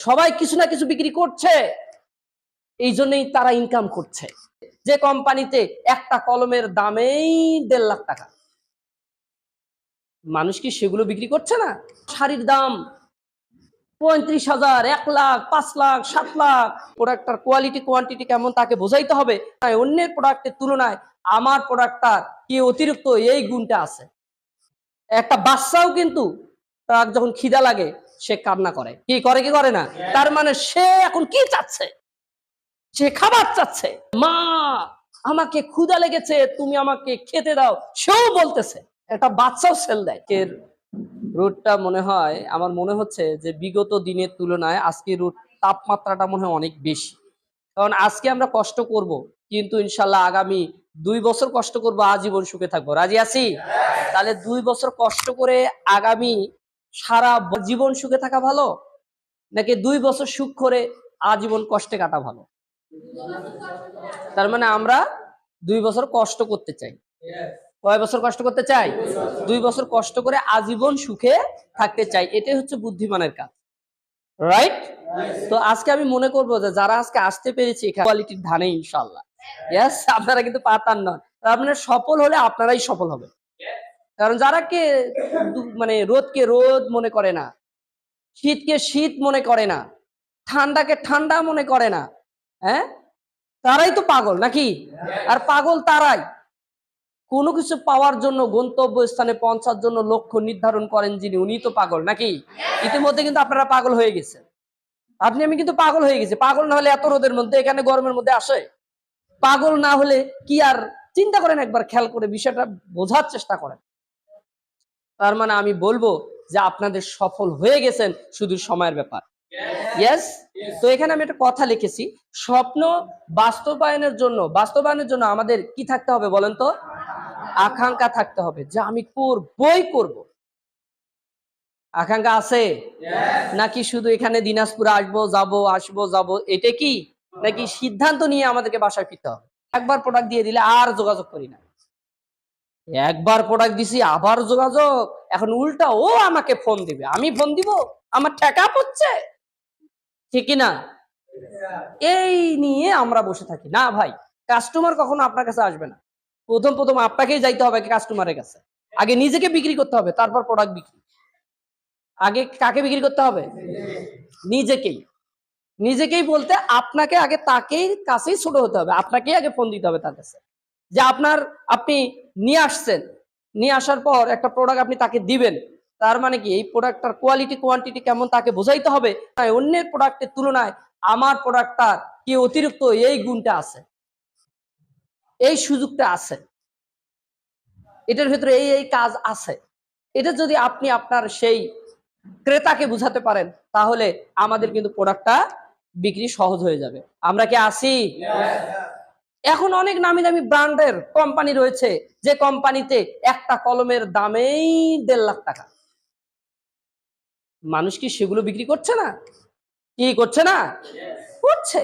সবাই কিছু না কিছু বিক্রি করছে, এই জন্যই তারা ইনকাম করছে। যে কোম্পানিতে একটা কলমের দামেই 1.5 লাখ টাকা, মানুষ কি সেগুলো বিক্রি করছে না? শাড়ির দাম 35,000, 1 লাখ, 5 লাখ, 7 লাখ। প্রোডাক্টটার কোয়ালিটি কোয়ান্টিটি কেমন তাকে বোঝাইতে হবে। অন্যের প্রোডাক্টের তুলনায় আমার প্রোডাক্টটার কি অতিরিক্ত এই গুণটা আছে। একটা বাচ্চাও কিন্তু তার যখন খিদা লাগে সে কান্না করে, কি করে কি করে না? তার মানে সে এখন কি চাচ্ছে? সে খাবার চাচ্ছে। মা, আমাকে ক্ষুধা লেগেছে, তুমি আমাকে খেতে দাও, সেও বলতেছে। একটা বাচ্চাও সেল দেয়। রোদটা মনে হয়, আমার মনে হচ্ছে যে বিগত দিনের তুলনায় আজকে রোদ তাপমাত্রাটা মনে হয় অনেক বেশি। কারণ আজকে আমরা কষ্ট করব, কিন্তু ইনশাল্লাহ আগামী 2 বছর কষ্ট করব, আজীবন সুখে থাকবো। রাজি আছি? তাহলে 2 বছর কষ্ট করে আগামী সারা জীবন সুখে থাকা ভালো, নাকি 2 বছর সুখ করে আজীবন কষ্টে কাটা ভালো? তার মানে আমরা 2 বছর কষ্ট করতে চাই। কয় বছর কষ্ট করতে চাই? 2 বছর কষ্ট করে আজীবন সুখে থাকতে চাই। এটাই হচ্ছে বুদ্ধিমানের কাজ, রাইট? তো আজকে আমি মনে করবো যে যারা আজকে আসতে পেরেছি কোয়ালিটির ধানে ইনশাল্লাহ, ইয়েস, আপনারা কিন্তু পাতান নয়। আপনারা সফল হলে আপনারাই সফল হবে। কারণ যারা কে মানে রোদকে রোদ মনে করে না, শীতকে শীত মনে করে না, ঠান্ডাকে ঠান্ডা মনে করে না, হ্যাঁ, তারাই তো পাগল, নাকি? আর পাগল তারাই কোনো কিছু পাওয়ার জন্য গন্তব্য স্থানে পৌঁছার জন্য লক্ষ্য নির্ধারণ করেন যিনি, উনি তো পাগল, নাকি? ইতিমধ্যে কিন্তু আপনারা পাগল হয়ে গেছে। আপনি আমি কিন্তু পাগল হয়ে গেছি। পাগল না হলে এত রোদের মধ্যে এখানে গরমের মধ্যে আসে? পাগল না হলে কি আর চিন্তা করেন, একবার খেয়াল করে বিষয়টা বোঝার চেষ্টা করেন। তার মানে আমি বলবো যে আপনাদের সফল হয়ে গেছেন, শুধু সময়ের ব্যাপার। ইয়েস। তো এখানে আমি একটা কথা লিখেছি, স্বপ্ন বাস্তবায়নের জন্য আমাদের কি থাকতে হবে বলেন তো? আকাঙ্ক্ষা থাকতে হবে, যে আমি করবই করব। আকাঙ্ক্ষা আছে? নাকি শুধু এখানে দিনাজপুর আসবো যাব, এটা কি? নাকি সিদ্ধান্ত নিয়ে আমাদেরকে বাসায় ফিরতে হবে? একবার প্রোডাক্ট দিয়ে দিলে আর যোগাযোগ করি না, একবার প্রোডাক্ট দিছি আবার যোগাযোগ, এখন উল্টা ও আমাকে ফোন দিবে, আমি ফোন দিব, আমার ঠেকা পড়ছে, ঠিক না? এই নিয়ে আমরা বসে থাকি না ভাই। কাস্টমার কখনো আপনার কাছে আসবে না। প্রথম আপনাকেই যাইতে হবে কাস্টমারের কাছে। আগে নিজেকে বিক্রি করতে হবে, তারপর প্রোডাক্ট বিক্রি। আগে কাকে বিক্রি করতে হবে? নিজেকেই। নিজেকেই বলতে আপনাকে আগে তাকেই কাছেই ছোট হতে হবে, আপনাকেই আগে ফোন দিতে হবে তার কাছে, যে আপনি নিয়ে আসছেন, নিয়ে আসার পর একটা প্রোডাক্ট আপনি তাকে দিবেন। তার মানে কি, এই প্রোডাক্টটার কোয়ালিটি কোয়ান্টিটি কেমন তাকে বোঝাইতে হবে। অন্যের প্রোডাক্টের তুলনায় আমার প্রোডাক্টটার কি অতিরিক্ত এই গুণটা আছে, এই সুযোগটা আছে, এটার ভিতরে এই কাজ আছে। এটা যদি আপনি আপনার সেই ক্রেতাকে বুঝাতে পারেন, তাহলে আমাদের কিন্তু প্রোডাক্টটা বিক্রি সহজ হয়ে যাবে। আমরা কি আসি? এখন অনেক নামি দামি ব্র্যান্ডের কোম্পানি রয়েছে, যে কোম্পানিতে একটা কলমের দামেই 1.5 লাখ টাকা। মানুষ কি সেগুলো বিক্রি করছে না? কি করছে না? করছে।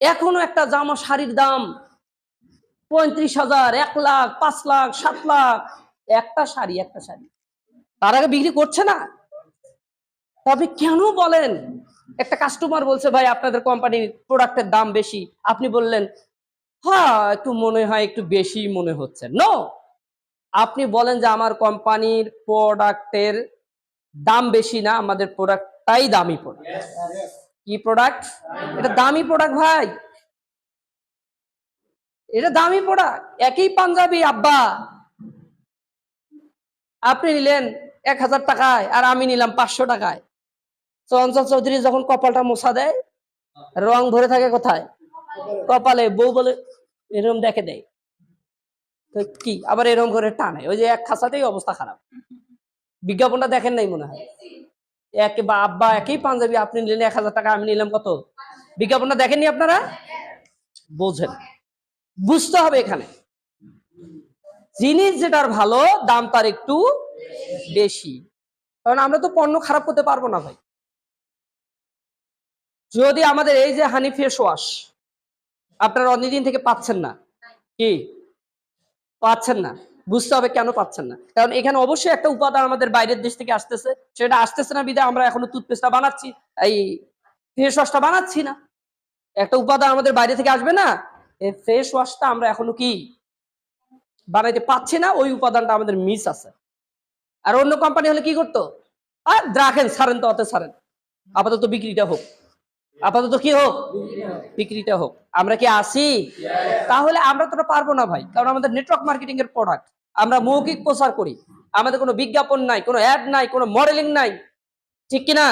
এখনো একটা জামা শাড়ির দাম 35,000, 1 লাখ, 5 লাখ, 7 লাখ। একটা শাড়ি তার আগে বিক্রি করছে না। তবে কেন বলেন? একটা কাস্টমার বলছে ভাই আপনাদের কোম্পানির প্রোডাক্টের দাম বেশি, আপনি বললেন হ্যাঁ একটু মনে হয় একটু বেশি মনে হচ্ছে। নো, আপনি বলেন যে আমার কোম্পানির প্রোডাক্টের দাম বেশি না, আমাদের প্রোডাক্টটাই দামি প্রোডাক্ট। কি প্রোডাক্ট? এটা দামি প্রোডাক্ট ভাই, এটা দামি প্রোডাক্ট। একই পাঞ্জাবি আব্বা, আপনি নিলেন 1000 টাকায় আর আমি নিলাম 500 টাকায়। চঞ্চল চৌধুরী যখন কপালটা মোছা দেয়, রং ভরে থাকে কোথায়? কপালে। বউ বলে এরকম দেখে দেয়, তো কি আবার এরকম করে টানে, ওই যে এক খাসাতেই অবস্থা খারাপ। বিজ্ঞাপনটা দেখেন নাই মনে হয়? আব্বা একই পাঞ্জাবি, আপনি নিলেন 1000 টাকা, আমি নিলাম কত? বিজ্ঞাপনটা দেখেননি আপনারা? বোঝেন, বুঝতে হবে এখানে জিনিস যেটার ভালো দাম তার একটু বেশি। কারণ আমরা তো পণ্য খারাপ করতে পারবো না ভাই। যদি আমাদের এই যে হানি ফেস ওয়াশ আপনারা অনেকদিন থেকে পাচ্ছেন না, কি পাচ্ছেন না? বুঝতে হবে কেন পাচ্ছেন না, কারণ এখানে অবশ্যই একটা উপাদান আমাদের বাইরের দেশ থেকে আসতেছে, সেটা আসতেছে না বিধায় আমরা এখনো টুথপেস্টটা বানাচ্ছি, এই ফেস ওয়াশটা বানাচ্ছি না। একটা উপাদান আমাদের বাইরে থেকে আসবে না, এই ফেস ওয়াশটা আমরা এখনো কি বানাইতে পারছি না, ওই উপাদানটা আমাদের মিস আছে। আর অন্য কোম্পানি হলে কি করতো, আর রাখেন ছাড়েন তো, অত ছাড়েন, আপাতত বিক্রিটা হোক, আপাতত কি হোক, বিক্রিটা হোক। আমরা কি আসি? তাহলে আমরা তো পারবো না ভাই, কারণ আমাদের নেটওয়ার্ক মার্কেটিং এর প্রোডাক্ট, আমরা মৌখিক প্রচার করি, আমাদের কোনো বিজ্ঞাপন নাই, কোনো অ্যাড নাই, কোনো মডেলিং নাই, ঠিক কিনা?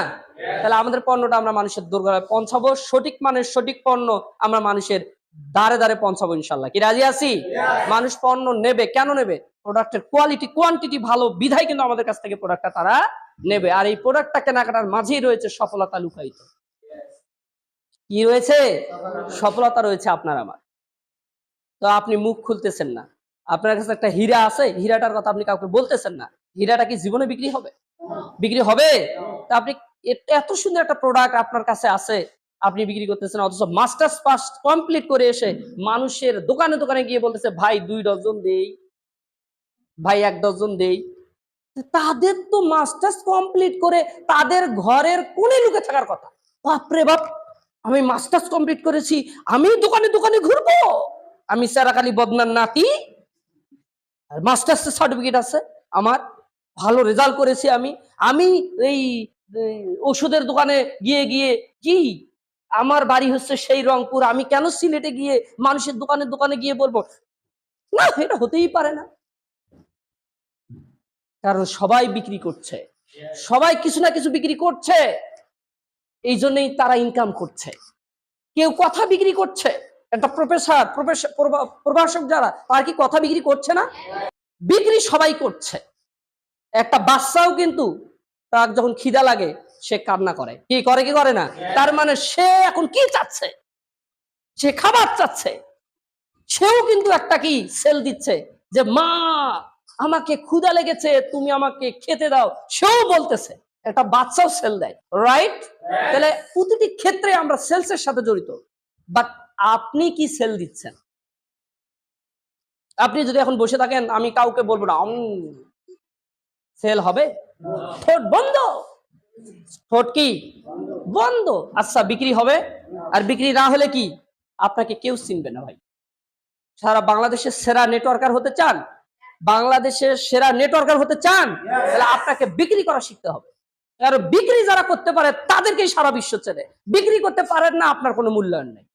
তাহলে আমাদের পণ্যটা আমরা মানুষের দোরগোড়ায় পৌঁছাবো, সঠিক মানের সঠিক পণ্য আমরা মানুষের দ্বারে দ্বারে পৌঁছাবো ইনশাল্লাহ। কি রাজি আছি? মানুষ পণ্য নেবে, কেন নেবে? প্রোডাক্টের কোয়ালিটি কোয়ান্টিটি ভালো বিধায় কিন্তু আমাদের কাছ থেকে প্রোডাক্টটা তারা নেবে। আর এই প্রোডাক্টটা কেনাকাটার মাঝেই রয়েছে সফলতা লুকায়িত। কি রয়েছে? সফলতা রয়েছে আপনার আমার। তো আপনি মুখ খুলতেছেন না, আপনার কাছে একটা হীরা আছে, হীরাটার কথা আপনি কাউকে বলতেছেন না, হীরাটা কি জীবনে বিক্রি হবে? বিক্রি হবে? তা আপনি এত সুন্দর একটা প্রোডাক্ট আপনার কাছে আছে, আপনি বিক্রি করতেছেন, অথচ মাস্টার্স পাস কমপ্লিট করে এসে মানুষের দোকানে দোকানে গিয়ে বলতেছে ভাই 2 ডজন দেই, ভাই 1 ডজন দেই। তাদের তো মাস্টার্স কমপ্লিট করে তাদের ঘরের কোণে লুকে থাকার কথা। বাপরে বাপ, আমি মাস্টার্স কমপ্লিট করেছি, আমি দোকানে দোকানে ঘুরবো, আমি সারাকালি বদনার নাতি, মাস্টার্স সার্টিফিকেট আছে আমার, ভালো রেজাল্ট করেছি আমি, আমি এই ওষুধের দোকানে গিয়ে গিয়ে কি, আমার বাড়ি হচ্ছে সেই রংপুর, আমি কেন সিলেটে গিয়ে মানুষের দোকানে দোকানে গিয়ে বলবো? না, এটা হতেই পারে না, কারণ সবাই বিক্রি করছে, সবাই কিছু না কিছু বিক্রি করছে, এই জন্যই তারা ইনকাম করছে। কেউ কথা বিক্রি করছে, একটা প্রভাষক যারা, তার কি কথা বিক্রি করছে না? বিক্রি সবাই করছে। একটা বাচ্চাও কিন্তু তার যখন খিদা লাগে সে কান্না করে, কি করে কি করে না? তার মানে সে এখন কি চাচ্ছে? সে খাবার চাচ্ছে। সেও কিন্তু একটা কি সেল দিচ্ছে যে মা আমাকে ক্ষুধা লেগেছে, তুমি আমাকে খেতে দাও, সেও বলতেছে, একটা বাচ্চাও সেল দেয়, রাইট? তাহলে প্রতিটি ক্ষেত্রে আমরা সেলসের সাথে জড়িত। বাট আপনি কি সেল দিচ্ছেন? আপনি যদি এখন বসে থাকেন, আমি কাউকে বলবো না, সেল হবে? ঠোঁট বন্ধ, ঠোঁট কি বন্ধ। আচ্ছা, বিক্রি হবে? আর বিক্রি না হলে কি আপনাকে কেউ চিনবে না ভাই। সারা বাংলাদেশের সেরা নেটওয়ার্কার হতে চান, বাংলাদেশের সেরা নেটওয়ার্কার হতে চান, তাহলে আপনাকে বিক্রি করা শিখতে হবে। আর বিক্রি যারা করতে পারে তাদেরকেই সারা বিশ্ব চেনে, বিক্রি করতে পারেন না, আপনার কোনো মূল্যায়ন নেই।